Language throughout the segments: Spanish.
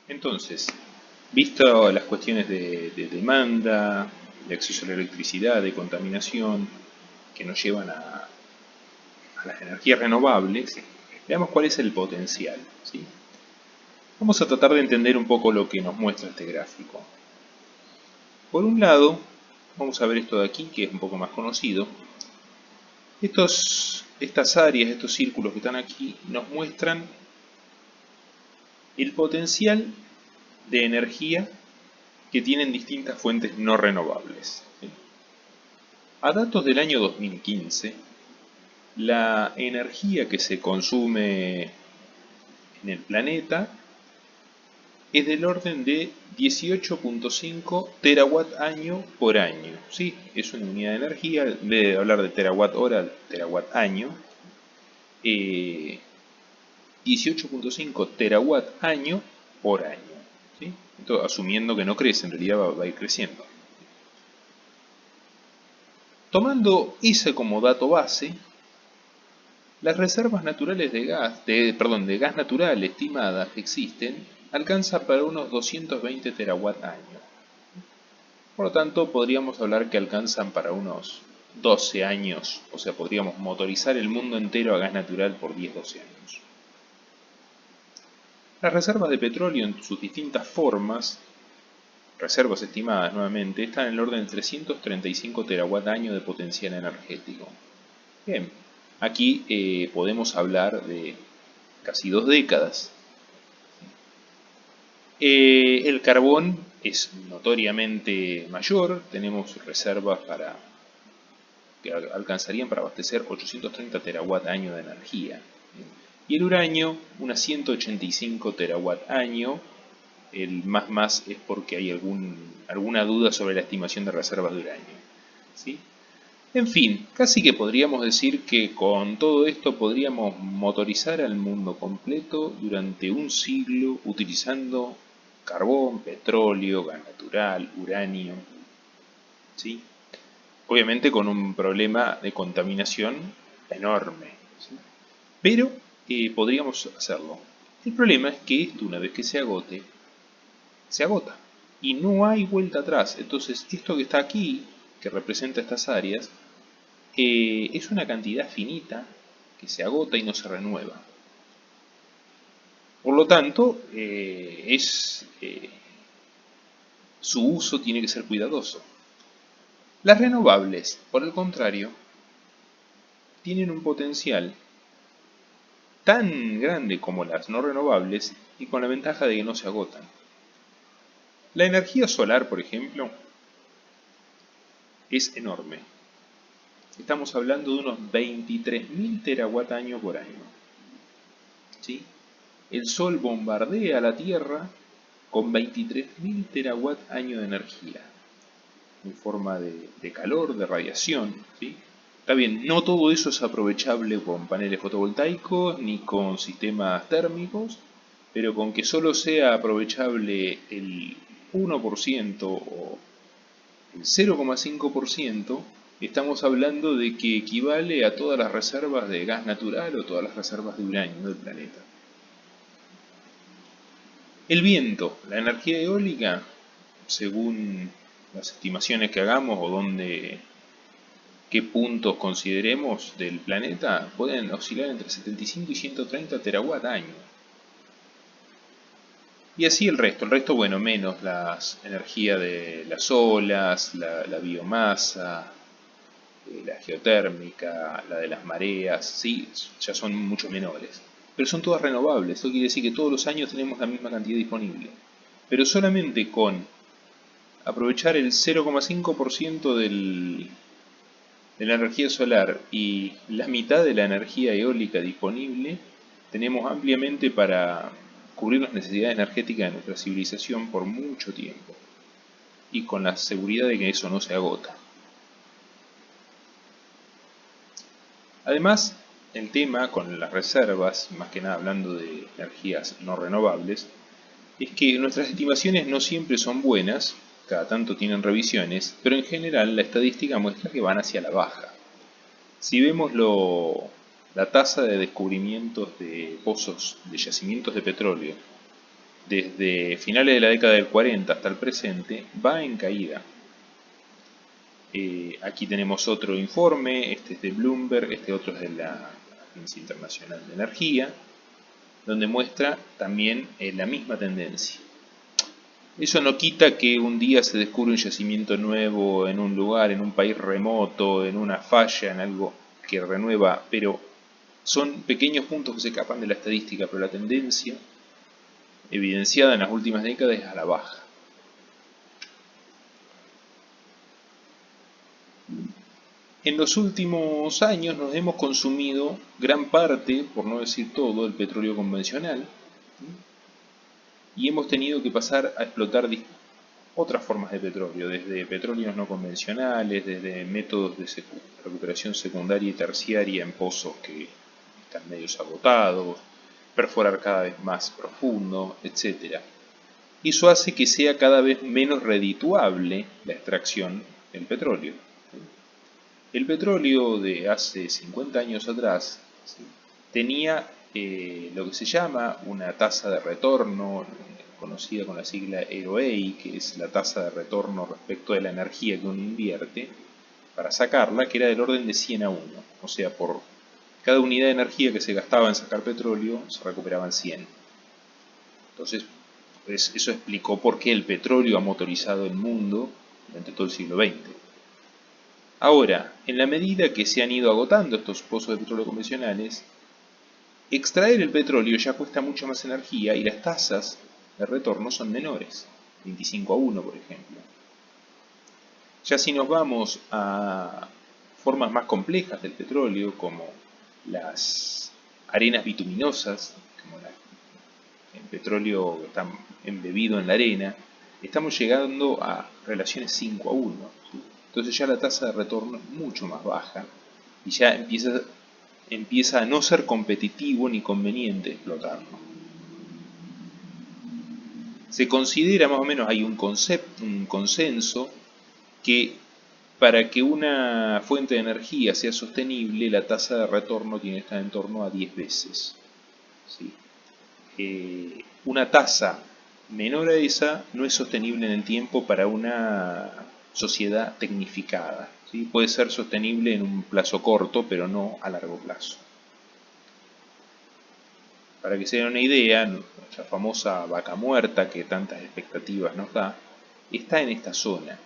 Entonces, visto las cuestiones de demanda, de acceso a la electricidad, de contaminación, que nos llevan a las energías renovables, veamos cuál es el potencial, ¿sí? Vamos a tratar de entender un poco lo que nos muestra este gráfico. Por un lado, vamos a ver esto de aquí, que es un poco más conocido. Estas áreas, estos círculos que están aquí, nos muestran el potencial de energía que tienen distintas fuentes no renovables. A datos del año 2015, la energía que se consume en el planeta es del orden de 18.5 terawatt año por año. ¿Sí? Es una unidad de energía, en vez de hablar de terawatt hora, terawatt año. 18.5 terawatt año por año. ¿Sí? Esto asumiendo que no crece, en realidad va a ir creciendo. Tomando ese como dato base, las reservas naturales de gas natural estimadas que existen alcanzan para unos 220 terawatt año. Por lo tanto, podríamos hablar que alcanzan para unos 12 años, o sea, podríamos motorizar el mundo entero a gas natural por 10-12 años. Las reservas de petróleo en sus distintas formas, reservas estimadas nuevamente, están en el orden de 335 terawatt año de potencial energético. Bien, aquí podemos hablar de casi 2 décadas. El carbón es notoriamente mayor, tenemos reservas que alcanzarían para abastecer 830 terawatt año de energía. Y el uranio, unas 185 terawatt año. El más es porque hay alguna duda sobre la estimación de reservas de uranio. ¿Sí? En fin, casi que podríamos decir que con todo esto podríamos motorizar al mundo completo durante un siglo utilizando carbón, petróleo, gas natural, uranio. ¿Sí? Obviamente con un problema de contaminación enorme. ¿Sí? Pero podríamos hacerlo. El problema es que esto, una vez que se agote, se agota. Y no hay vuelta atrás. Entonces, esto que está aquí, que representa estas áreas, es una cantidad finita que se agota y no se renueva. Por lo tanto, su uso tiene que ser cuidadoso. Las renovables, por el contrario, tienen un potencial tan grande como las no renovables y con la ventaja de que no se agotan. La energía solar, por ejemplo, es enorme. Estamos hablando de unos 23.000 terawatt año por año. ¿Sí? El Sol bombardea la Tierra con 23.000 terawatt año de energía, en forma de calor, de radiación. ¿Sí? Está bien, no todo eso es aprovechable con paneles fotovoltaicos ni con sistemas térmicos, pero con que solo sea aprovechable el 1% o el 0,5%, estamos hablando de que equivale a todas las reservas de gas natural o todas las reservas de uranio del planeta. El viento, la energía eólica, según las estimaciones que hagamos o qué puntos consideremos del planeta, pueden oscilar entre 75 y 130 terawatt año. Y así el resto, bueno, menos las energía de las olas, la biomasa, la geotérmica, la de las mareas, sí, ya son mucho menores. Pero son todas renovables, eso quiere decir que todos los años tenemos la misma cantidad disponible. Pero solamente con aprovechar el 0,5% de la energía solar y la mitad de la energía eólica disponible, tenemos ampliamente para cubrir las necesidades energéticas de nuestra civilización por mucho tiempo. Y con la seguridad de que eso no se agota. Además, el tema con las reservas, más que nada hablando de energías no renovables, es que nuestras estimaciones no siempre son buenas, cada tanto tienen revisiones, pero en general la estadística muestra que van hacia la baja. Si vemos la tasa de descubrimientos de pozos, de yacimientos de petróleo desde finales de la década del 40 hasta el presente, va en caída. Aquí tenemos otro informe, este es de Bloomberg, este otro es de la Agencia Internacional de Energía, donde muestra también la misma tendencia. Eso no quita que un día se descubre un yacimiento nuevo en un lugar, en un país remoto, en una falla, en algo que renueva, pero son pequeños puntos que se escapan de la estadística, pero la tendencia evidenciada en las últimas décadas es a la baja. En los últimos años nos hemos consumido gran parte, por no decir todo, del petróleo convencional y hemos tenido que pasar a explotar otras formas de petróleo, desde petróleos no convencionales, desde métodos de recuperación secundaria y terciaria en pozos que están medio agotados, perforar cada vez más profundo, etc. Eso hace que sea cada vez menos redituable la extracción del petróleo. El petróleo de hace 50 años atrás tenía lo que se llama una tasa de retorno, conocida con la sigla ROE, que es la tasa de retorno respecto de la energía que uno invierte para sacarla, que era del orden de 100 a 1. O sea, por cada unidad de energía que se gastaba en sacar petróleo, se recuperaban 100. Entonces, eso explicó por qué el petróleo ha motorizado el mundo durante todo el siglo XX. Ahora, en la medida que se han ido agotando estos pozos de petróleo convencionales, extraer el petróleo ya cuesta mucha más energía y las tasas de retorno son menores, 25 a 1 por ejemplo. Ya si nos vamos a formas más complejas del petróleo, como las arenas bituminosas, como el petróleo que está embebido en la arena, estamos llegando a relaciones 5 a 1. ¿Sí? Entonces ya la tasa de retorno es mucho más baja y ya empieza a no ser competitivo ni conveniente explotarlo. Se considera más o menos, hay un consenso, que para que una fuente de energía sea sostenible, la tasa de retorno tiene que estar en torno a 10 veces. ¿Sí? Una tasa menor a esa no es sostenible en el tiempo para una sociedad tecnificada. ¿Sí? Puede ser sostenible en un plazo corto, pero no a largo plazo. Para que se den una idea, nuestra famosa vaca muerta, que tantas expectativas nos da, está en esta zona.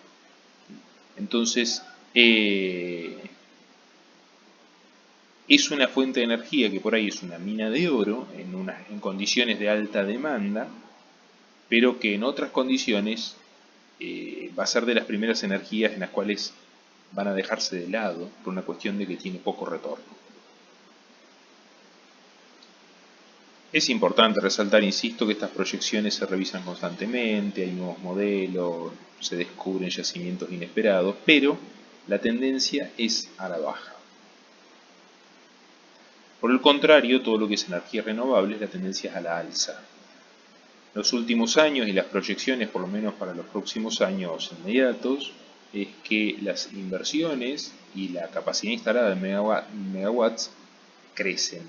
Entonces, es una fuente de energía que por ahí es una mina de oro, en condiciones de alta demanda, pero que en otras condiciones va a ser de las primeras energías en las cuales van a dejarse de lado por una cuestión de que tiene poco retorno. Es importante resaltar, insisto, que estas proyecciones se revisan constantemente, hay nuevos modelos, se descubren yacimientos inesperados, pero la tendencia es a la baja. Por el contrario, todo lo que es energía renovable, la tendencia es a la alza. Los últimos años y las proyecciones, por lo menos para los próximos años inmediatos, es que las inversiones y la capacidad instalada de megawatts crecen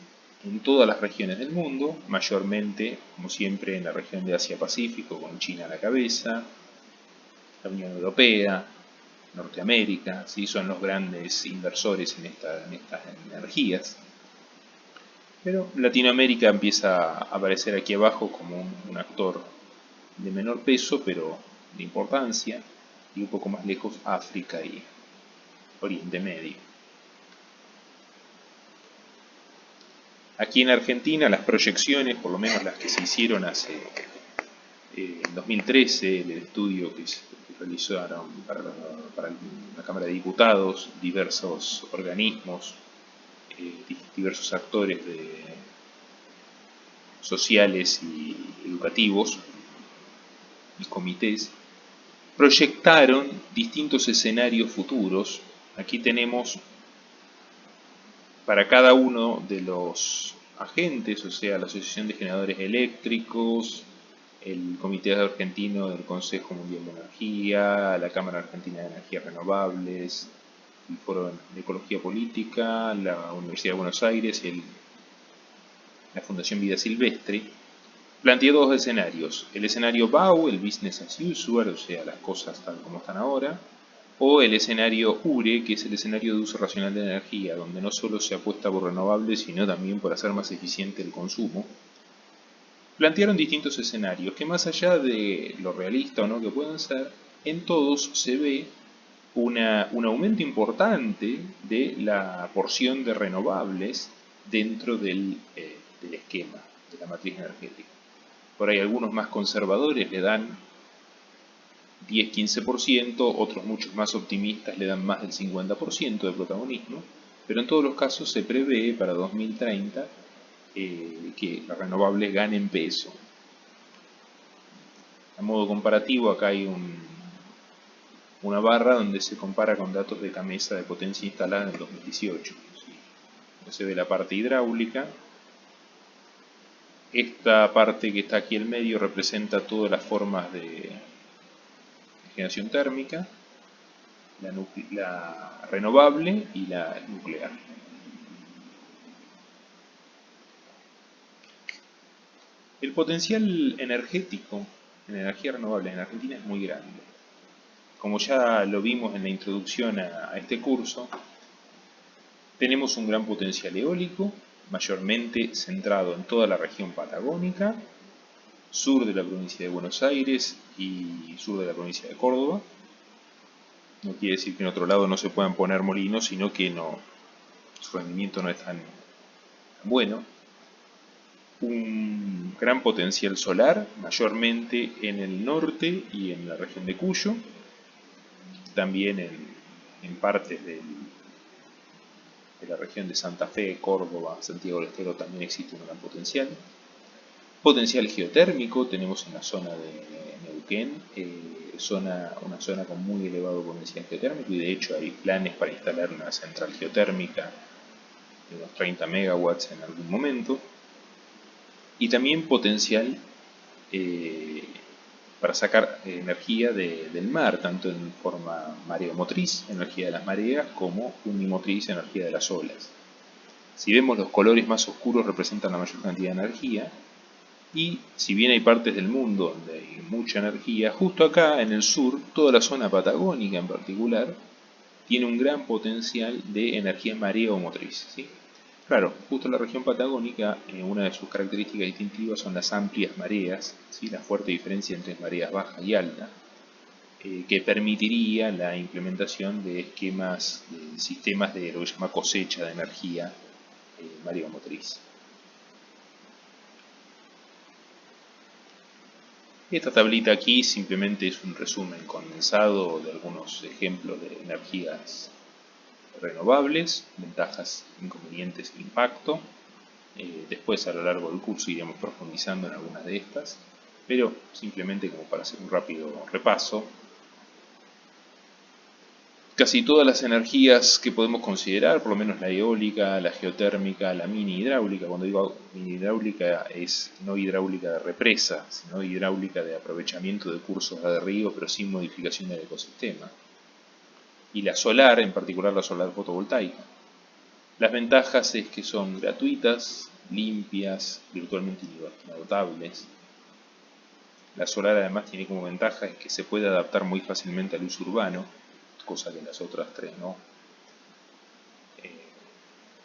en todas las regiones del mundo, mayormente, como siempre, en la región de Asia-Pacífico, con China a la cabeza, la Unión Europea, Norteamérica, ¿sí? Son los grandes inversores en estas energías. Pero Latinoamérica empieza a aparecer aquí abajo como un actor de menor peso, pero de importancia, y un poco más lejos África y Oriente Medio. Aquí en Argentina las proyecciones, por lo menos las que se hicieron en 2013, el estudio que se realizaron para la Cámara de Diputados, diversos organismos, diversos actores sociales y educativos y comités, proyectaron distintos escenarios futuros. Aquí tenemos para cada uno de los agentes, o sea, la Asociación de Generadores Eléctricos, el Comité Argentino del Consejo Mundial de Energía, la Cámara Argentina de Energías Renovables, el Foro de Ecología Política, la Universidad de Buenos Aires y la Fundación Vida Silvestre, Planteé dos escenarios, el escenario BAU, el Business as Usual, o sea, las cosas tal como están ahora, o el escenario URE, que es el escenario de uso racional de energía, donde no solo se apuesta por renovables, sino también por hacer más eficiente el consumo. Plantearon distintos escenarios que, más allá de lo realista o no que puedan ser, en todos se ve un aumento importante de la porción de renovables dentro del esquema, de la matriz energética. Por ahí algunos más conservadores le dan 10-15%, otros muchos más optimistas le dan más del 50% de protagonismo, pero en todos los casos se prevé para 2030 que las renovables ganen peso. A modo comparativo, acá hay una barra donde se compara con datos de CAMESA de potencia instalada en el 2018. ¿Sí? Se ve la parte hidráulica. Esta parte que está aquí en medio representa todas las formas de generación térmica, la renovable y la nuclear. El potencial energético en energía renovable en Argentina es muy grande. Como ya lo vimos en la introducción a este curso, tenemos un gran potencial eólico, mayormente centrado en toda la región patagónica, sur de la provincia de Buenos Aires y sur de la provincia de Córdoba. No quiere decir que en otro lado no se puedan poner molinos, sino que su rendimiento no es tan bueno. Un gran potencial solar, mayormente en el norte y en la región de Cuyo, también en partes de la región de Santa Fe, Córdoba, Santiago del Estero también existe un gran potencial. Potencial geotérmico tenemos en la zona de Neuquén, una zona con muy elevado potencial geotérmico, y de hecho hay planes para instalar una central geotérmica de unos 30 megawatts en algún momento. Y también potencial para sacar energía del mar, tanto en forma mareomotriz, energía de las mareas, como unimotriz, energía de las olas. Si vemos, los colores más oscuros representan la mayor cantidad de energía, y si bien hay partes del mundo donde hay mucha energía, justo acá en el sur, toda la zona patagónica en particular, tiene un gran potencial de energía mareomotriz, ¿sí? Claro, justo en la región patagónica, una de sus características distintivas son las amplias mareas, ¿sí? La fuerte diferencia entre mareas baja y alta, que permitiría la implementación de esquemas, de sistemas de lo que se llama cosecha de energía mareomotriz. Esta tablita aquí simplemente es un resumen condensado de algunos ejemplos de energías renovables, ventajas, inconvenientes e impacto. Después, a lo largo del curso, iremos profundizando en algunas de estas, pero simplemente como para hacer un rápido repaso, casi todas las energías que podemos considerar, por lo menos la eólica, la geotérmica, la mini hidráulica, cuando digo mini hidráulica es no hidráulica de represa, sino hidráulica de aprovechamiento de cursos de río, pero sin modificación del ecosistema, y la solar, en particular la solar fotovoltaica. Las ventajas es que son gratuitas, limpias, virtualmente inagotables. La solar además tiene como ventaja es que se puede adaptar muy fácilmente al uso urbano, cosa que las otras tres no.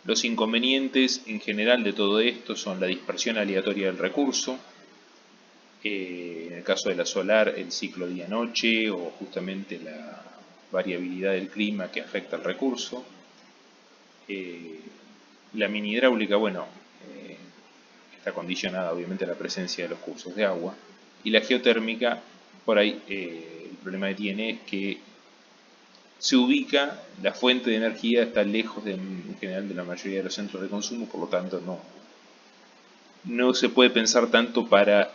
Los inconvenientes en general de todo esto son la dispersión aleatoria del recurso, en el caso de la solar el ciclo día-noche o justamente la variabilidad del clima que afecta al recurso. La mini hidráulica, bueno, está condicionada obviamente a la presencia de los cursos de agua, y la geotérmica, por ahí el problema que tiene es que se ubica, la fuente de energía está lejos en general de la mayoría de los centros de consumo, por lo tanto no se puede pensar tanto para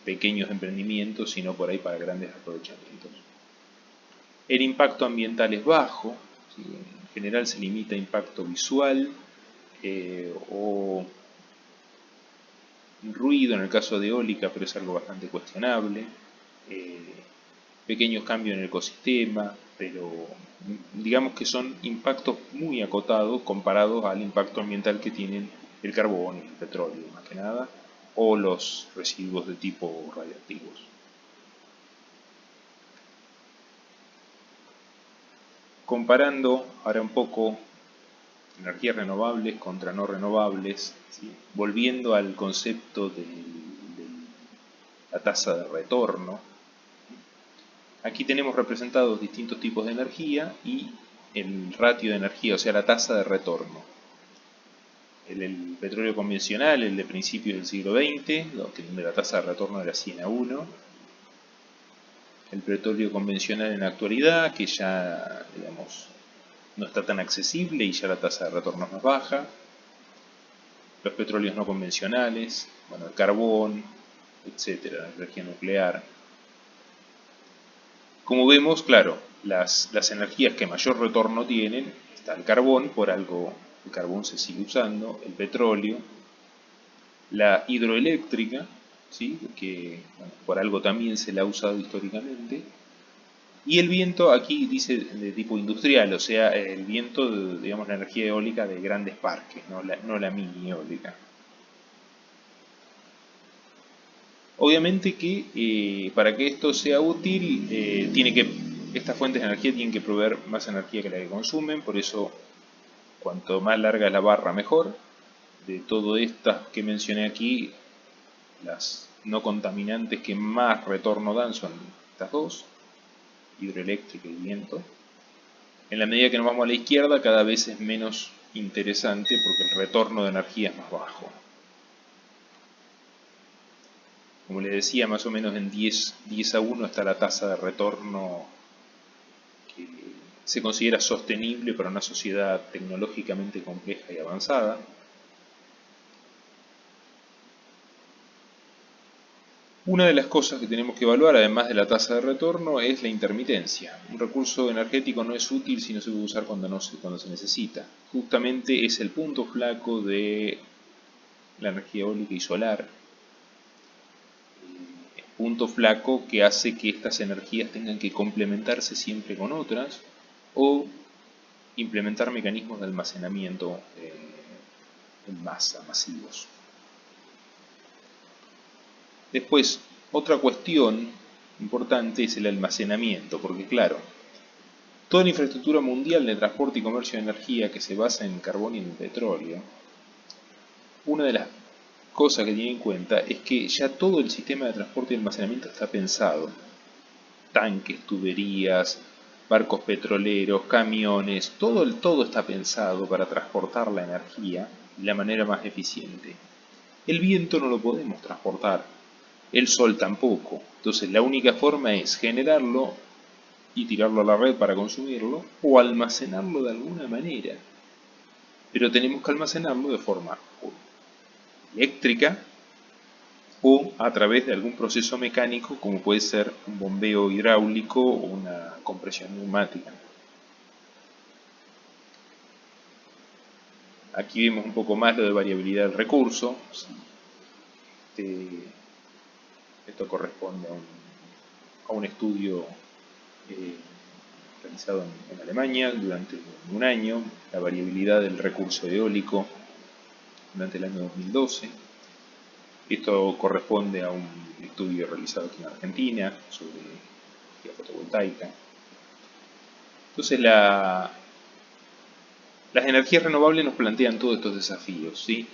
pequeños emprendimientos, sino por ahí para grandes aprovechamientos. El impacto ambiental es bajo, ¿sí? En general se limita a impacto visual o ruido en el caso de eólica, pero es algo bastante cuestionable. Pequeños cambios en el ecosistema, pero digamos que son impactos muy acotados comparados al impacto ambiental que tienen el carbón y el petróleo, más que nada. o los residuos de tipo radiactivos. Comparando ahora un poco energías renovables contra no renovables, ¿sí? Volviendo al concepto de la tasa de retorno. Aquí tenemos representados distintos tipos de energía y el ratio de energía, o sea, la tasa de retorno. El petróleo convencional, el de principios del siglo XX, donde la tasa de retorno era 100 a 1. El petróleo convencional en la actualidad, que ya, digamos, no está tan accesible y ya la tasa de retorno es más baja. Los petróleos no convencionales, bueno, el carbón, etcétera, la energía nuclear. Como vemos, claro, las energías que mayor retorno tienen, está el carbón, por algo el carbón se sigue usando, el petróleo, la hidroeléctrica, ¿sí? Que bueno, por algo también se la ha usado históricamente, y el viento aquí dice de tipo industrial, o sea, el viento, digamos, la energía eólica de grandes parques, no la mini eólica. Obviamente que para que esto sea útil, estas fuentes de energía tienen que proveer más energía que la que consumen, por eso cuanto más larga es la barra mejor. De todas estas que mencioné aquí, las no contaminantes que más retorno dan son estas dos, hidroeléctrica y viento. En la medida que nos vamos a la izquierda, cada vez es menos interesante porque el retorno de energía es más bajo. Como les decía, más o menos en 10 a 1 está la tasa de retorno que se considera sostenible para una sociedad tecnológicamente compleja y avanzada. Una de las cosas que tenemos que evaluar, además de la tasa de retorno, es la intermitencia. Un recurso energético no es útil si no se puede usar cuando se necesita. Justamente es el punto flaco de la energía eólica y solar. Punto flaco que hace que estas energías tengan que complementarse siempre con otras o implementar mecanismos de almacenamiento en masa, masivos. Después, otra cuestión importante es el almacenamiento, porque claro, toda la infraestructura mundial de transporte y comercio de energía que se basa en carbón y en petróleo, una de las cosas que tiene en cuenta es que ya todo el sistema de transporte y almacenamiento está pensado. Tanques, tuberías, barcos petroleros, camiones, todo está pensado para transportar la energía de la manera más eficiente. El viento no lo podemos transportar, el sol tampoco. Entonces la única forma es generarlo y tirarlo a la red para consumirlo o almacenarlo de alguna manera. Pero tenemos que almacenarlo de forma eléctrica o a través de algún proceso mecánico como puede ser un bombeo hidráulico o una compresión neumática. Aquí vemos un poco más lo de variabilidad del recurso. Esto corresponde a un estudio realizado en Alemania durante un año, la variabilidad del recurso eólico durante el año 2012. Esto corresponde a un estudio realizado aquí en Argentina sobre energía fotovoltaica. Entonces las energías renovables nos plantean todos estos desafíos, ¿sí?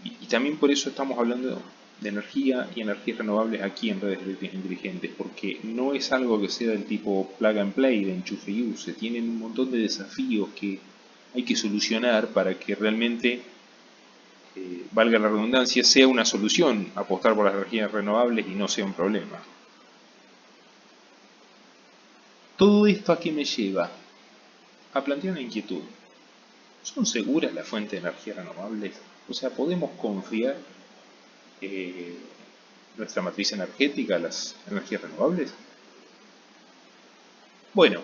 Y también por eso estamos hablando de energía y energías renovables aquí en Redes Eléctricas Inteligentes, porque no es algo que sea del tipo plug and play, de enchufe y use. Tienen un montón de desafíos que hay que solucionar para que realmente, valga la redundancia, sea una solución apostar por las energías renovables y no sea un problema. Todo esto ¿a qué me lleva? A plantear una inquietud. ¿Son seguras las fuentes de energía renovables? O sea, ¿podemos confiar nuestra matriz energética a las energías renovables? Bueno,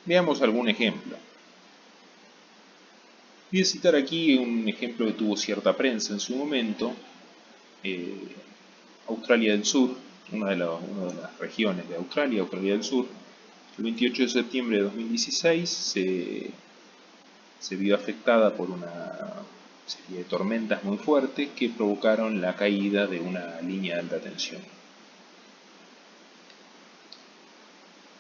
veamos algún ejemplo. Voy a citar aquí un ejemplo que tuvo cierta prensa en su momento. Australia del Sur, una de las regiones de Australia, Australia del Sur, el 28 de septiembre de 2016 se vio afectada por una serie de tormentas muy fuertes que provocaron la caída de una línea de alta tensión.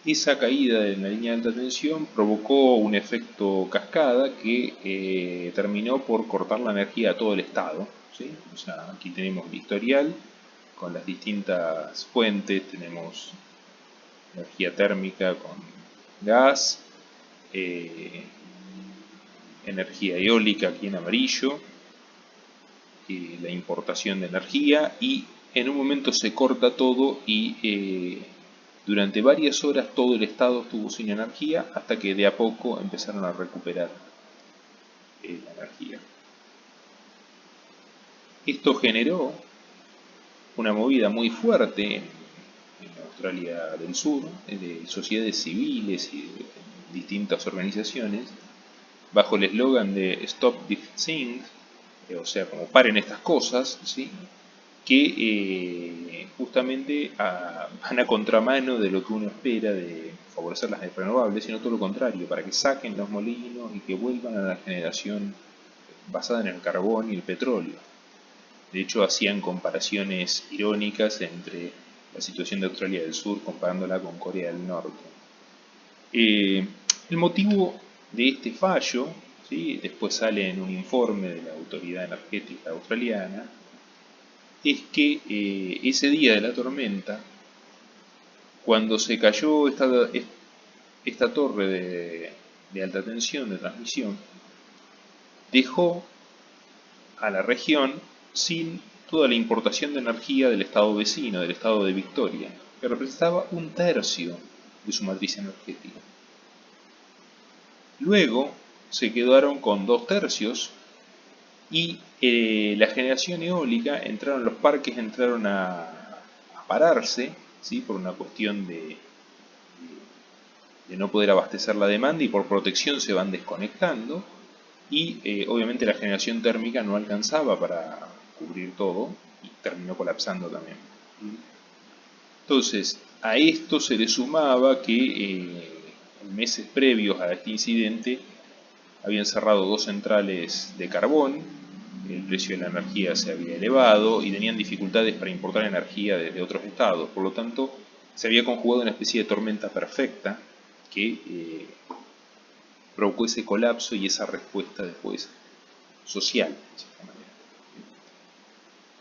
Esa caída de la línea de alta tensión provocó un efecto cascada que terminó por cortar la energía a todo el estado, ¿sí? O sea, aquí tenemos el historial con las distintas fuentes, tenemos energía térmica con gas, eh, energía eólica aquí en amarillo, la importación de energía, y en un momento se corta todo y durante varias horas todo el estado estuvo sin energía hasta que de a poco empezaron a recuperar la energía. Esto generó una movida muy fuerte en Australia del Sur, de sociedades civiles y de distintas organizaciones, bajo el eslogan de Stop This Thing, o sea, como paren estas cosas, ¿sí? Que justamente van a contramano de lo que uno espera de favorecer las renovables, sino todo lo contrario, para que saquen los molinos y que vuelvan a la generación basada en el carbón y el petróleo. De hecho, hacían comparaciones irónicas entre la situación de Australia del Sur comparándola con Corea del Norte. El motivo de este fallo, ¿sí? Después sale en un informe de la Autoridad Energética Australiana, es que ese día de la tormenta, cuando se cayó esta torre de alta tensión de transmisión, dejó a la región sin toda la importación de energía del estado vecino, del estado de Victoria, que representaba 1/3 de su matriz energética. Luego se quedaron con 2/3 y la generación eólica, los parques entraron a pararse, ¿sí? Por una cuestión de no poder abastecer la demanda, y por protección se van desconectando, y obviamente la generación térmica no alcanzaba para cubrir todo y terminó colapsando también. Entonces, a esto se le sumaba que en meses previos a este incidente habían cerrado 2 centrales de carbón, el precio de la energía se había elevado y tenían dificultades para importar energía desde otros estados. Por lo tanto, se había conjugado una especie de tormenta perfecta que provocó ese colapso y esa respuesta después social, de cierta manera.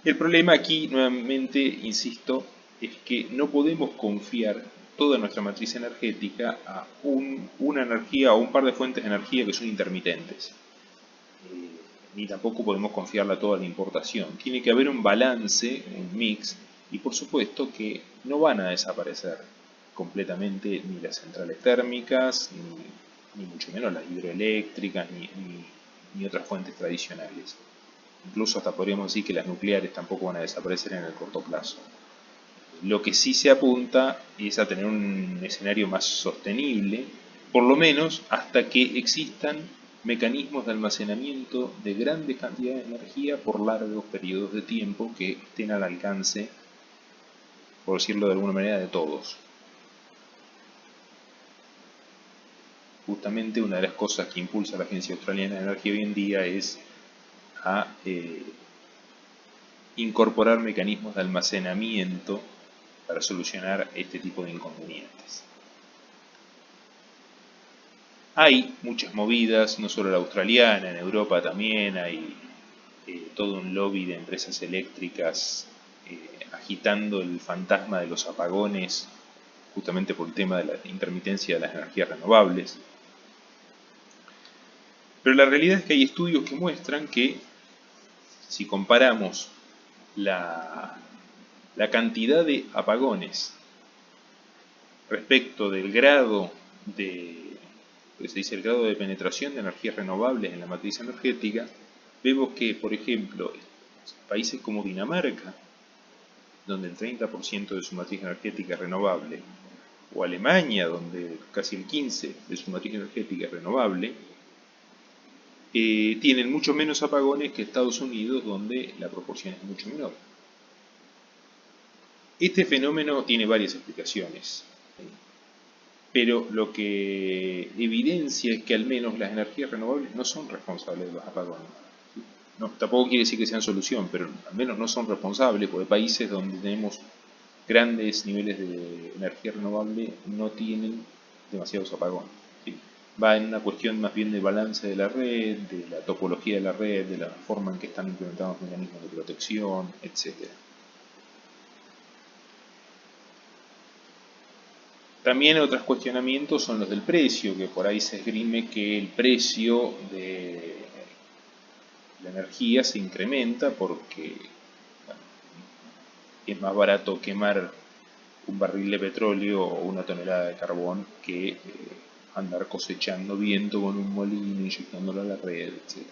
El problema aquí, nuevamente, insisto, es que no podemos confiar toda nuestra matriz energética a una energía o un par de fuentes de energía que son intermitentes. Ni tampoco podemos confiarla toda a la importación. Tiene que haber un balance, un mix, y por supuesto que no van a desaparecer completamente ni las centrales térmicas, ni mucho menos las hidroeléctricas, ni otras fuentes tradicionales. Incluso hasta podríamos decir que las nucleares tampoco van a desaparecer en el corto plazo. Lo que sí se apunta es a tener un escenario más sostenible, por lo menos hasta que existan mecanismos de almacenamiento de grandes cantidades de energía por largos periodos de tiempo que estén al alcance, por decirlo de alguna manera, de todos. Justamente una de las cosas que impulsa la Agencia Australiana de Energía hoy en día es a incorporar mecanismos de almacenamiento para solucionar este tipo de inconvenientes. Hay muchas movidas, no solo la australiana, en Europa también hay todo un lobby de empresas eléctricas agitando el fantasma de los apagones, justamente por el tema de la intermitencia de las energías renovables. Pero la realidad es que hay estudios que muestran que si comparamos la cantidad de apagones respecto del grado el grado de penetración de energías renovables en la matriz energética, vemos que, por ejemplo, países como Dinamarca, donde el 30% de su matriz energética es renovable, o Alemania, donde casi el 15% de su matriz energética es renovable, tienen mucho menos apagones que Estados Unidos, donde la proporción es mucho menor. Este fenómeno tiene varias explicaciones, pero lo que evidencia es que al menos las energías renovables no son responsables de los apagones. No, tampoco quiere decir que sean solución, pero al menos no son responsables, porque países donde tenemos grandes niveles de energía renovable no tienen demasiados apagones. ¿Sí? Va en una cuestión más bien de balance de la red, de la topología de la red, de la forma en que están implementados mecanismos de protección, etc. También otros cuestionamientos son los del precio, que por ahí se esgrime que el precio de la energía se incrementa porque bueno, es más barato quemar un barril de petróleo o una tonelada de carbón que andar cosechando viento con un molino, inyectándolo a la red, etc.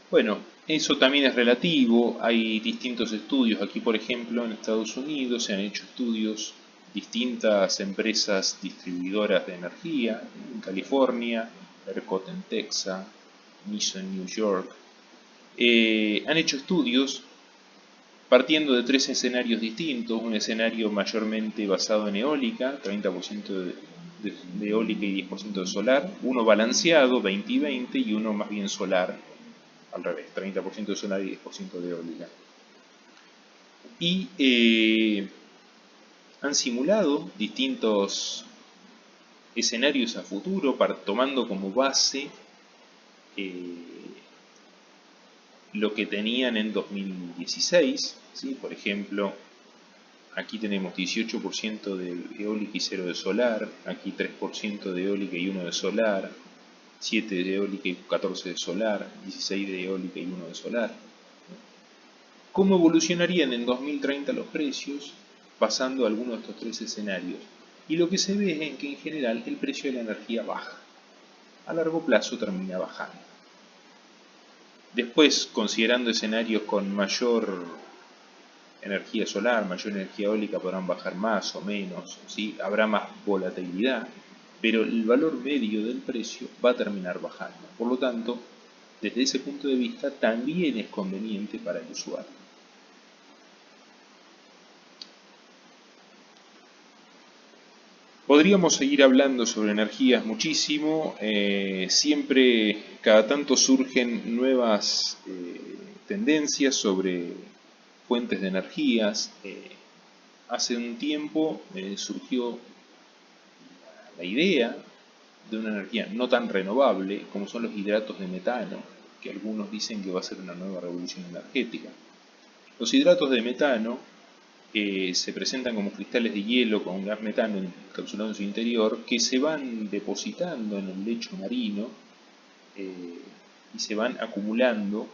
Bueno, eso también es relativo, hay distintos estudios. Aquí, por ejemplo, en Estados Unidos se han hecho estudios, distintas empresas distribuidoras de energía, en California, ERCOT en Texas, NISO en New York, han hecho estudios partiendo de tres escenarios distintos, un escenario mayormente basado en eólica, 30% de eólica y 10% de solar, uno balanceado, 20 y 20, y uno más bien solar, al revés, 30% de solar y 10% de eólica. Y han simulado distintos escenarios a futuro, tomando como base lo que tenían en 2016, ¿sí? Por ejemplo, aquí tenemos 18% de eólica y 0 de solar, aquí 3% de eólica y 1 de solar, 7 de eólica y 14 de solar, 16 de eólica y 1 de solar. ¿Cómo evolucionarían en 2030 los precios pasando a alguno de estos tres escenarios? Y lo que se ve es que en general el precio de la energía baja. A largo plazo termina bajando. Después, considerando escenarios con mayor energía solar, mayor energía eólica, podrán bajar más o menos, ¿sí? Habrá más volatilidad, pero el valor medio del precio va a terminar bajando. Por lo tanto, desde ese punto de vista también es conveniente para el usuario. Podríamos seguir hablando sobre energías muchísimo, siempre cada tanto surgen nuevas tendencias sobre fuentes de energías. Hace un tiempo surgió la idea de una energía no tan renovable como son los hidratos de metano, que algunos dicen que va a ser una nueva revolución energética. Los hidratos de metano se presentan como cristales de hielo con gas metano encapsulado en su interior, que se van depositando en el lecho marino y se van acumulando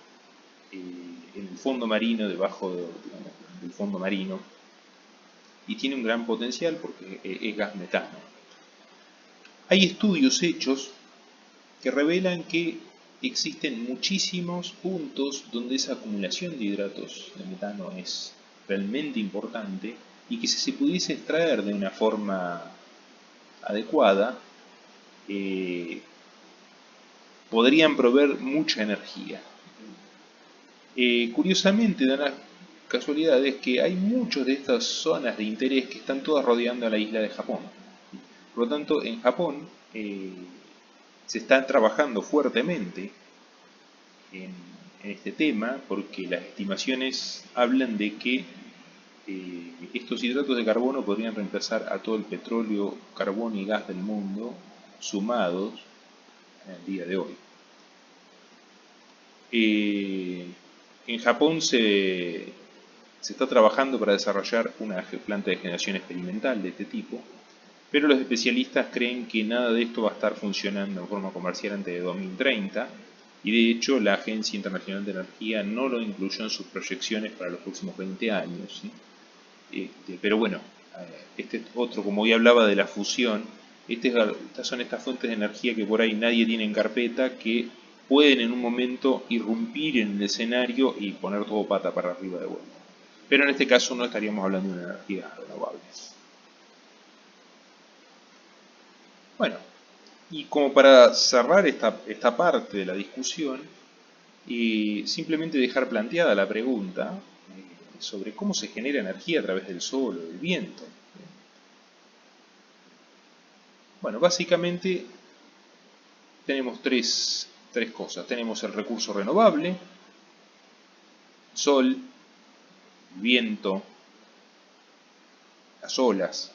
en el fondo marino, debajo del fondo marino, y tiene un gran potencial porque es gas metano. Hay estudios hechos que revelan que existen muchísimos puntos donde esa acumulación de hidratos de metano es realmente importante y que si se pudiese extraer de una forma adecuada, podrían proveer mucha energía. Curiosamente, dan las casualidades que hay muchas de estas zonas de interés que están todas rodeando a la isla de Japón. Por lo tanto, en Japón se está trabajando fuertemente en este tema porque las estimaciones hablan de que estos hidratos de carbono podrían reemplazar a todo el petróleo, carbón y gas del mundo sumados en el día de hoy. En Japón se está trabajando para desarrollar una planta de generación experimental de este tipo, pero los especialistas creen que nada de esto va a estar funcionando en forma comercial antes de 2030, y de hecho la Agencia Internacional de Energía no lo incluyó en sus proyecciones para los próximos 20 años. ¿Sí? Pero bueno, este otro, como hoy hablaba de la fusión, estas son estas fuentes de energía que por ahí nadie tiene en carpeta, que pueden en un momento irrumpir en el escenario y poner todo pata para arriba de vuelta. Pero en este caso no estaríamos hablando de energías renovables. Bueno, y como para cerrar esta parte de la discusión, simplemente dejar planteada la pregunta sobre cómo se genera energía a través del sol o del viento. Bueno, básicamente tenemos tres tres cosas. Tenemos el recurso renovable, sol, viento, las olas.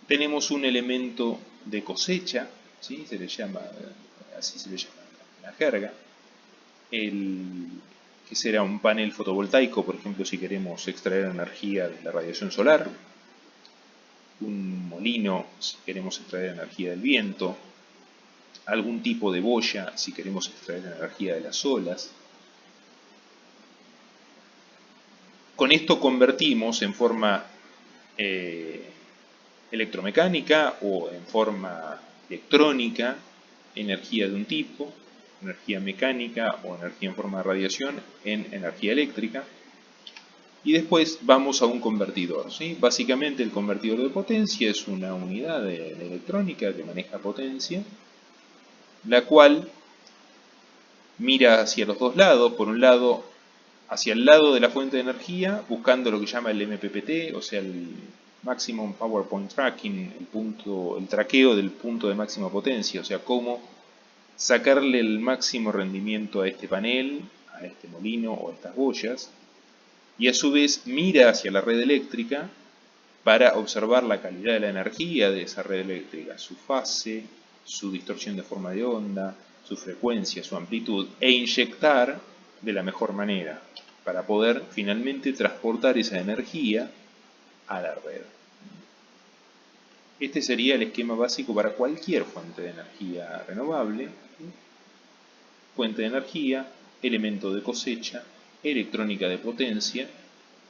Tenemos un elemento de cosecha, ¿sí? Así se le llama en la jerga, que será un panel fotovoltaico, por ejemplo, si queremos extraer energía de la radiación solar, un molino si queremos extraer energía del viento, algún tipo de boya si queremos extraer energía de las olas. Con esto convertimos en forma electromecánica o en forma electrónica energía de un tipo, energía mecánica o energía en forma de radiación en energía eléctrica. Y después vamos a un convertidor, ¿sí? Básicamente el convertidor de potencia es una unidad de electrónica que maneja potencia, la cual mira hacia los dos lados. Por un lado, hacia el lado de la fuente de energía, buscando lo que llama el MPPT, o sea, el Maximum Power Point Tracking, el traqueo del punto de máxima potencia, o sea, cómo sacarle el máximo rendimiento a este panel, a este molino o a estas boyas, y a su vez mira hacia la red eléctrica para observar la calidad de la energía de esa red eléctrica, su fase, su distorsión de forma de onda, su frecuencia, su amplitud, e inyectar de la mejor manera para poder finalmente transportar esa energía a la red. Este sería el esquema básico para cualquier fuente de energía renovable: fuente de energía, elemento de cosecha, electrónica de potencia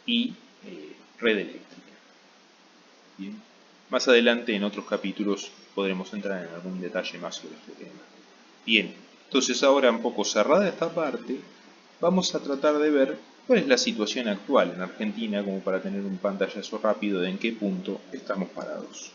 y red eléctrica. Bien. Más adelante en otros capítulos podremos entrar en algún detalle más sobre este tema. Bien, entonces ahora un poco cerrada esta parte, vamos a tratar de ver cuál es la situación actual en Argentina como para tener un pantallazo rápido de en qué punto estamos parados.